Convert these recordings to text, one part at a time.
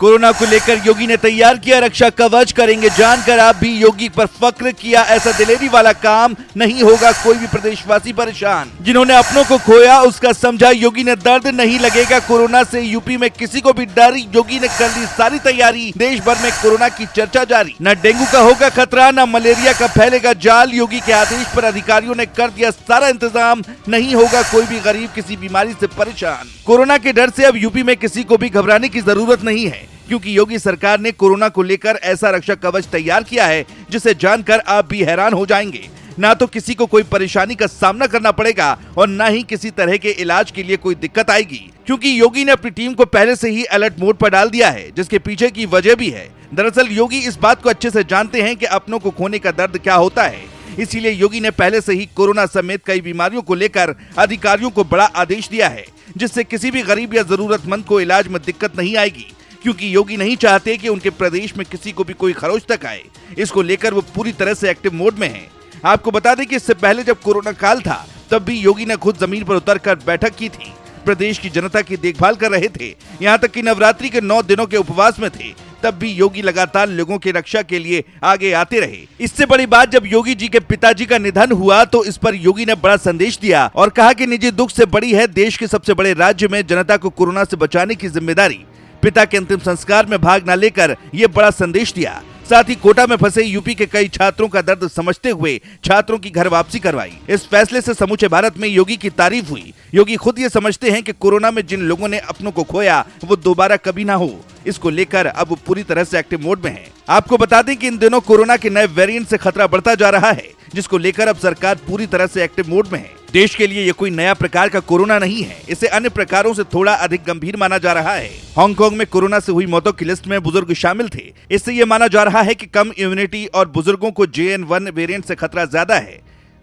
Corona को लेकर योगी ने तैयार किया रक्षा कवच, करेंगे जानकर आप भी योगी पर फक्र किया ऐसा दिलेरी वाला काम, नहीं होगा कोई भी प्रदेशवासी परेशान। जिन्होंने अपनों को खोया उसका समझा योगी ने दर्द, नहीं लगेगा कोरोना से यूपी में किसी को भी डर, योगी ने कर ली सारी तैयारी, देश भर में कोरोना की चर्चा जारी। न डेंगू का होगा खतरा, न मलेरिया का फैलेगा जाल, योगी के आदेश पर अधिकारियों ने कर दिया सारा इंतजाम, नहीं होगा कोई भी गरीब किसी बीमारी से परेशान। कोरोना के डर से अब यूपी में किसी को भी घबराने की जरूरत नहीं है, क्योंकि योगी सरकार ने कोरोना को लेकर ऐसा रक्षा कवच तैयार किया है जिसे जानकर आप भी हैरान हो जाएंगे। ना तो किसी को कोई परेशानी का सामना करना पड़ेगा और ना ही किसी तरह के इलाज के लिए कोई दिक्कत आएगी, क्योंकि योगी ने अपनी टीम को पहले से ही अलर्ट मोड पर डाल दिया है, जिसके पीछे की वजह भी है। दरअसल योगी इस बात को अच्छे से जानते हैं कि अपनों को खोने का दर्द क्या होता है, इसीलिए योगी ने पहले से ही कोरोना समेत कई बीमारियों को लेकर अधिकारियों को बड़ा आदेश दिया है, जिससे किसी भी गरीब या जरूरतमंद को इलाज में दिक्कत नहीं आएगी, क्योंकि योगी नहीं चाहते कि उनके प्रदेश में किसी को भी कोई खरोच तक आए। इसको लेकर वो पूरी तरह से एक्टिव मोड में हैं। आपको बता दें कि इससे पहले जब कोरोना काल था तब भी योगी ने खुद जमीन पर उतरकर बैठक की थी, प्रदेश की जनता की देखभाल कर रहे थे, यहाँ तक कि नवरात्रि के 9 दिनों के उपवास में थे, तब भी योगी लगातार लोगों की रक्षा के लिए आगे आते रहे। इससे बड़ी बात, जब योगी जी के पिताजी का निधन हुआ तो इस पर योगी ने बड़ा संदेश दिया और कहा कि निजी दुख से बड़ी है देश के सबसे बड़े राज्य में जनता को कोरोना से बचाने की जिम्मेदारी। पिता के अंतिम संस्कार में भाग न लेकर ये बड़ा संदेश दिया। साथ ही कोटा में फंसे यूपी के कई छात्रों का दर्द समझते हुए छात्रों की घर वापसी करवाई। इस फैसले से समूचे भारत में योगी की तारीफ हुई। योगी खुद ये समझते हैं कि कोरोना में जिन लोगों ने अपनों को खोया वो दोबारा कभी ना हो। इसको लेकर अब वो पूरी तरह से एक्टिव मोड में है। आपको बता दें कि इन दिनों कोरोना के नए वेरिएंट से खतरा बढ़ता जा रहा है, जिसको लेकर अब सरकार पूरी तरह से एक्टिव मोड में है। देश के लिए ये कोई नया प्रकार का कोरोना नहीं है, इसे अन्य प्रकारों से थोड़ा अधिक गंभीर माना जा रहा है। हांगकांग में कोरोना से हुई मौतों की लिस्ट में बुजुर्ग शामिल थे। इससे ये माना जा रहा है कि कम इम्यूनिटी और बुजुर्गों को JN1 वेरिएंट से खतरा ज्यादा है।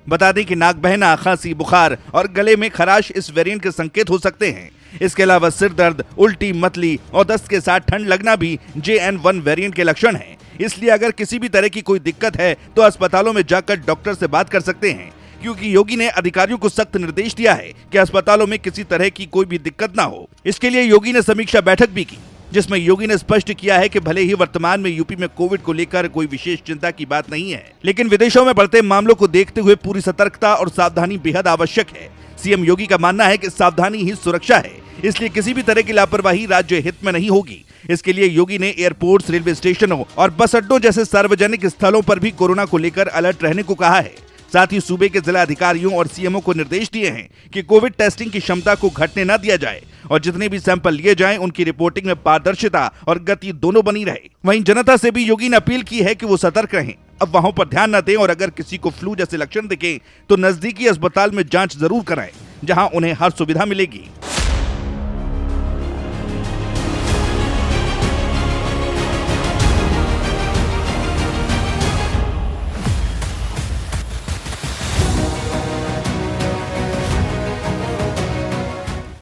बता दें कि नाक बहना, खांसी, बुखार और गले में खराश इस वेरिएंट के संकेत हो सकते हैं। इसके अलावा सिर दर्द, उल्टी, मतली और दस्त के साथ ठंड लगना भी JN1 वेरिएंट के लक्षण हैं। इसलिए अगर किसी भी तरह की कोई दिक्कत है तो अस्पतालों में जाकर डॉक्टर से बात कर सकते हैं, क्योंकि योगी ने अधिकारियों को सख्त निर्देश दिया है कि अस्पतालों में किसी तरह की कोई भी दिक्कत ना हो। इसके लिए योगी ने समीक्षा बैठक भी की, जिसमें योगी ने स्पष्ट किया है कि भले ही वर्तमान में यूपी में कोविड को लेकर कोई विशेष चिंता की बात नहीं है, लेकिन विदेशों में बढ़ते मामलों को देखते हुए पूरी सतर्कता और सावधानी बेहद आवश्यक है। सीएम योगी का मानना है कि सावधानी ही सुरक्षा है, इसलिए किसी भी तरह की लापरवाही राज्य हित में नहीं होगी। इसके लिए योगी ने एयरपोर्ट्स, रेलवे स्टेशनों और बस अड्डों जैसे सार्वजनिक स्थलों पर भी कोरोना को लेकर अलर्ट रहने को कहा है। साथ ही सूबे के जिला अधिकारियों और सीएमओ को निर्देश दिए हैं कि कोविड टेस्टिंग की क्षमता को घटने न दिया जाए और जितने भी सैंपल लिए जाएं उनकी रिपोर्टिंग में पारदर्शिता और गति दोनों बनी रहे। वहीं जनता से भी योगी ने अपील की है कि वो सतर्क रहें, अफवाहों पर ध्यान न दें और अगर किसी को फ्लू जैसे लक्षण दिखे तो नजदीकी अस्पताल में जांच जरूर कराएं, जहां उन्हें हर सुविधा मिलेगी।